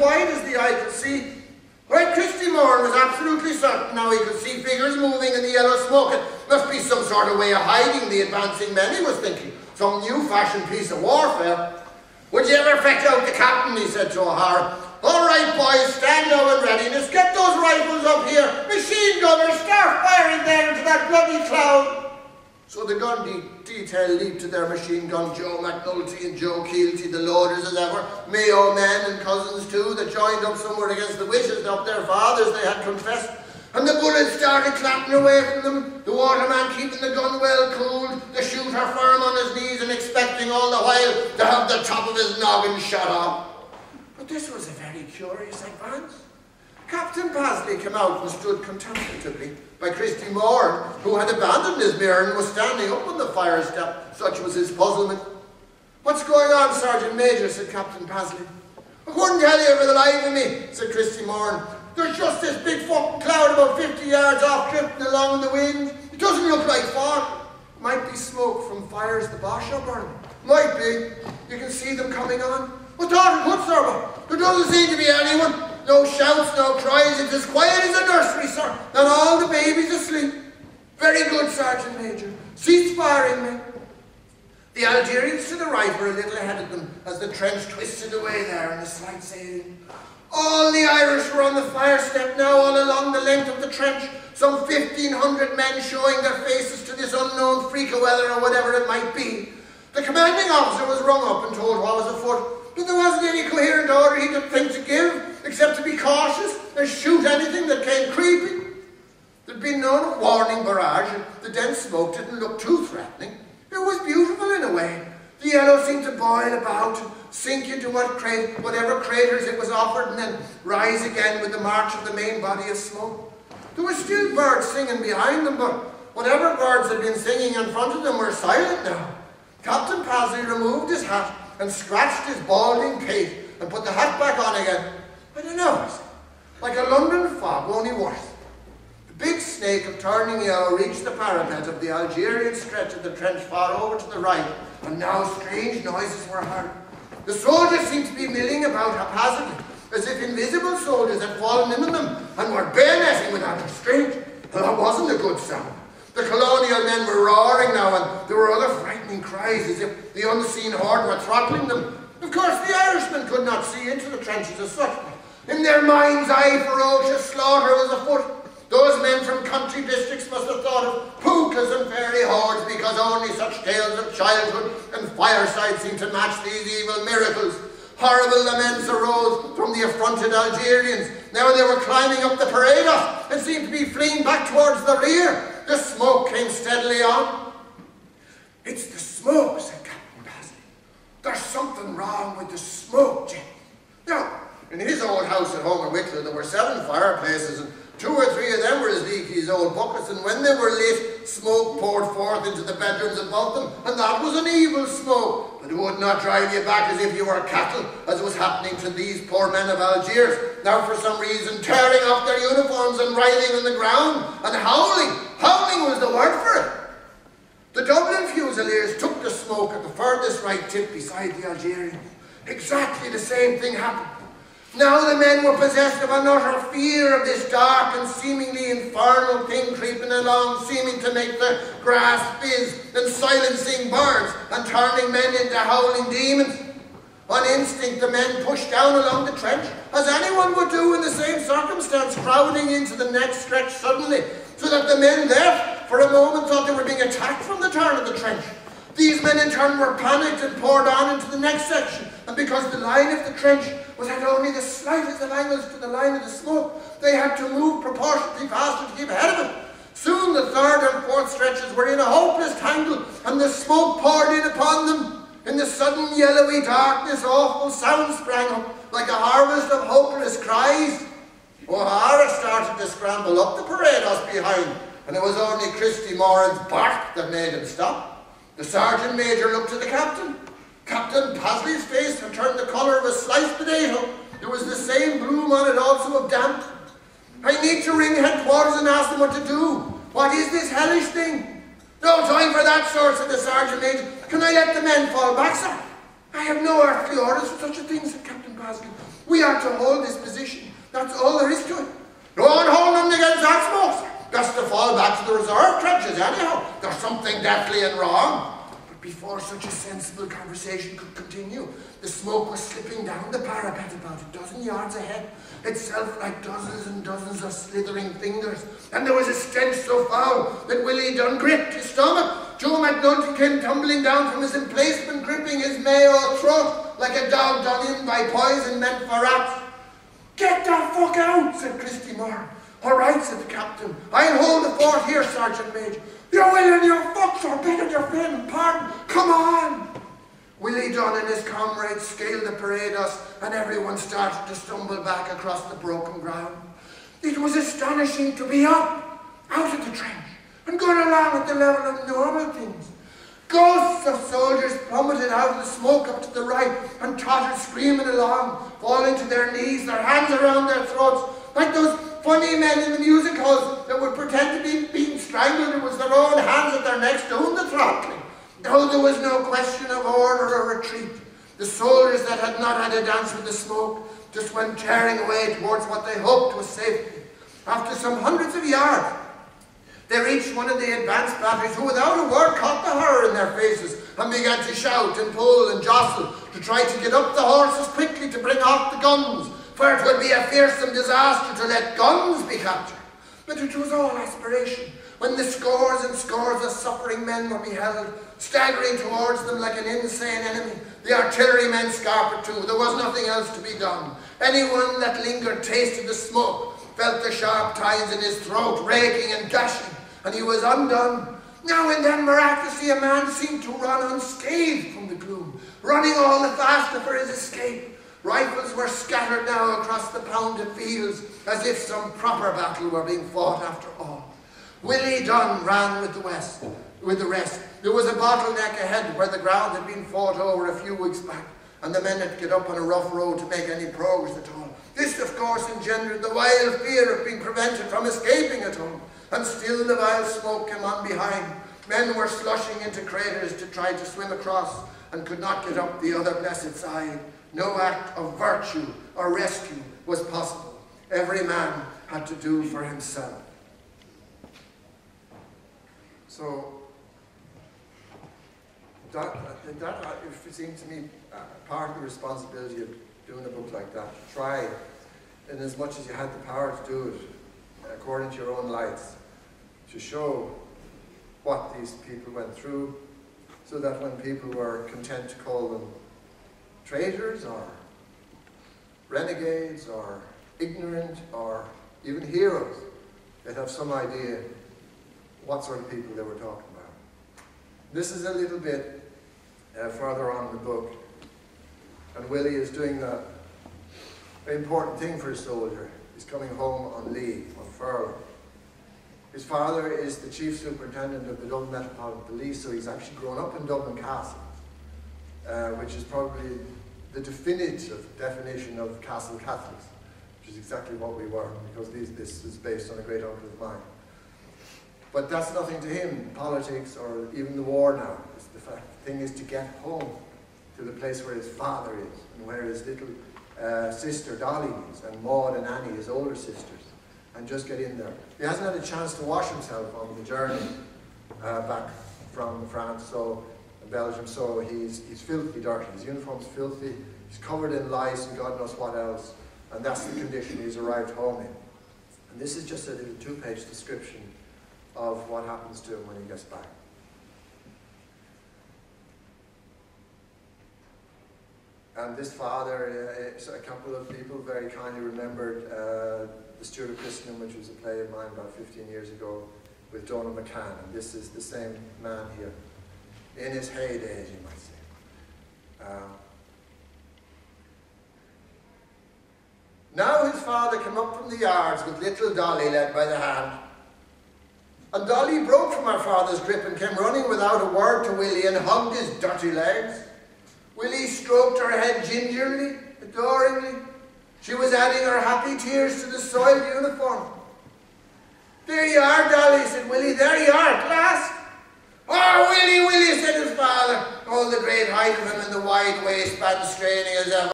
wide as the eye could see. Right, Christy Moran was absolutely certain now he could see figures moving in the yellow smoke. It must be some sort of way of hiding the advancing men, he was thinking. Some new-fashioned piece of warfare. Would you ever fetch out the captain, he said to O'Hara. All right, boys, stand now in readiness. Get those rifles up here. Machine gunners, start firing there into that bloody cloud. So the gun detail leaped to their machine gun, Joe McNulty and Joe Keelty, the loaders as ever, Mayo men and cousins too, that joined up somewhere against the wishes of their fathers, they had confessed. And the bullets started clapping away from them, the waterman keeping the gun well cooled, the shooter firm on his knees and expecting all the while to have the top of his noggin shot off. But this was a very curious advance. Captain Pasley came out and stood contemplatively by Christy Moore, who had abandoned his mirror and was standing up on the fire step. Such was his puzzlement. What's going on, Sergeant Major, said Captain Pasley. I couldn't tell you for the life of me, said Christy Moore. There's just this big fucking cloud about 50 yards off drifting along in the wind. It doesn't look like fog. It might be smoke from fires the Boche are burning. Might be. You can see them coming on. I thought it would, sir, but there doesn't seem to be anyone. No shouts, no cries, it's as quiet as a nursery, sir, and all the babies asleep. Very good, Sergeant Major. Cease firing, men. The Algerians to the right were a little ahead of them as the trench twisted away there in a slight sailing. All the Irish were on the fire step now, all along the length of the trench, some 1,500 men showing their faces to this unknown freak of weather or whatever it might be. The commanding officer was rung up and told what was afoot, but there wasn't any coherent order he could think to give, except to be cautious and shoot anything that came creeping. There'd been no warning barrage, and the dense smoke didn't look too threatening. It was beautiful in a way. The yellow seemed to boil about and sink into whatever craters it was offered and then rise again with the march of the main body of smoke. There were still birds singing behind them, but whatever birds had been singing in front of them were silent now. Captain Pasley removed his hat and scratched his balding pate and put the hat back on again. I don't know, like a London fog, only worse. The big snake of turning yellow reached the parapet of the Algerian stretch of the trench far over to the right, and now strange noises were heard. The soldiers seemed to be milling about haphazardly, as if invisible soldiers had fallen into them and were bayoneting without restraint. Well, that wasn't a good sound. The colonial men were roaring now, and there were other frightening cries as if the unseen horde were throttling them. Of course, the Irishmen could not see into the trenches as such, but in their mind's eye ferocious slaughter was afoot. Those men from country districts must have thought of pukas and fairy hordes, because only such tales of childhood and fireside seemed to match these evil miracles. Horrible laments arose from the affronted Algerians. Now they were climbing up the parados and seemed to be fleeing back towards the rear. The smoke came steadily on. It's the smoke, said Captain Pasley. There's something wrong with the smoke, Jim. Now, in his old house at home in Wicklow, there were 7 fireplaces, and 2 or 3 of them were as leaky as old buckets, and when they were lit, smoke poured forth into the bedrooms above them, and that was an evil smoke. But it would not drive you back as if you were cattle, as was happening to these poor men of Algiers, now for some reason tearing off their uniforms and writhing on the ground, and howling. Howling was the word for it. The Dublin Fusiliers took the smoke at the furthest right tip beside the Algerians. Exactly the same thing happened. Now the men were possessed of an utter fear of this dark and seemingly infernal thing creeping along, seeming to make the grass fizz and silencing birds and turning men into howling demons. On instinct, the men pushed down along the trench, as anyone would do in the same circumstance, crowding into the next stretch suddenly, so that the men there, for a moment, thought they were being attacked from the turn of the trench. These men in turn were panicked and poured on into the next section, and because the line of the trench was at only the slightest of angles to the line of the smoke, they had to move proportionately faster to keep ahead of it. Soon the 3rd and 4th stretches were in a hopeless tangle, and the smoke poured in upon them. In the sudden yellowy darkness, awful sounds sprang up, like a harvest of hopeless cries. O'Hara started to scramble up the parados behind, and it was only Christy Moran's bark that made him stop. The Sergeant Major looked to the Captain. Captain Pasley's face had turned the colour of a sliced potato. There was the same bloom on it also of damp. I need to ring headquarters and ask them what to do. What is this hellish thing? No time for that, sir, said the Sergeant Major. Can I let the men fall back, sir? I have no earthly orders for such a thing, said Captain Pasley. asking. We are to hold this position. That's all there is to it. No one holding them against that smoke. That's to fall back to the reserve trenches anyhow. There's something deathly and wrong. But before such a sensible conversation could continue, the smoke was slipping down the parapet about a dozen yards ahead, itself like dozens and dozens of slithering fingers. And there was a stench so foul that Willie Dunn gripped his stomach. Joe McNulty came tumbling down from his emplacement, gripping his Mayo throat like a dog done in by poison meant for rats. Get that fuck out, said Christy Moore. All right, said the captain. I'll hold the fort here, Sergeant Major. You will and your fucks are begging your friend pardon. Come on. Willie Dunn and his comrades scaled the parade us, and everyone started to stumble back across the broken ground. It was astonishing to be up, out of the trench, and going along at the level of normal things. Ghosts of soldiers plummeted out of the smoke up to the right and tottered screaming along, falling to their knees, their hands around their throats, like those funny men in the music halls that would pretend to be being strangled. It was their own hands at their necks doing the throttling. No, there was no question of order or retreat. The soldiers that had not had a dance with the smoke just went tearing away towards what they hoped was safety. After some hundreds of yards, they reached one of the advanced batteries, who without a word caught the horror in their faces and began to shout and pull and jostle to try to get up the horses quickly to bring off the guns, for it would be a fearsome disaster to let guns be captured. But it was all aspiration when the scores and scores of suffering men were beheld, staggering towards them like an insane enemy. The artillerymen scarpered too. There was nothing else to be done. Anyone that lingered tasted the smoke, felt the sharp tines in his throat, raking and gashing, and he was undone. Now and then, miraculously, a man seemed to run unscathed from the gloom, running all the faster for his escape. Rifles were scattered now across the pounded fields, as if some proper battle were being fought after all. Willie Dunn ran with the rest. There was a bottleneck ahead where the ground had been fought over a few weeks back, and the men had to get up on a rough road to make any progress at all. This, of course, engendered the wild fear of being prevented from escaping at all. And still the vile smoke came on behind. Men were slushing into craters to try to swim across, and could not get up the other blessed side. No act of virtue or rescue was possible. Every man had to do for himself. So, that it seemed to me part of the responsibility of doing a book like that, to try, in as much as you had the power to do it, according to your own lights, to show what these people went through, so that when people were content to call them traitors or renegades or ignorant or even heroes, they'd have some idea what sort of people they were talking about. This is a little bit further on in the book, and Willie is doing a very important thing for a soldier. He's coming home on leave, on furlough. His father is the chief superintendent of the Dublin Metropolitan Police, so he's actually grown up in Dublin Castle, which is probably the definitive definition of Castle Catholics, which is exactly what we were, because this is based on a great uncle of mine. But that's nothing to him, politics or even the war now. The thing is to get home to the place where his father is, and where his little sister Dolly is, and Maud and Annie, his older sisters, and just get in there. He hasn't had a chance to wash himself on the journey back from France, Belgium, so he's filthy dirty. His uniform's filthy, he's covered in lice and God knows what else, and that's the condition he's arrived home in. And this is just a little 2-page description of what happens to him when he gets back. And this father, a couple of people very kindly remembered The Steward of Christendom, which was a play of mine about 15 years ago with Donald McCann. And this is the same man here, in his heyday, as you might say. Now his father came up from the yards with little Dolly led by the hand. And Dolly broke from her father's grip and came running without a word to Willie and hugged his dirty legs. Willie stroked her head gingerly, adoringly. She was adding her happy tears to the soiled uniform. "There you are, Dolly," said Willie. "There you are, at last." "Oh, Willie, Willie," said his father, all the great height of him and the wide waistband straining as ever.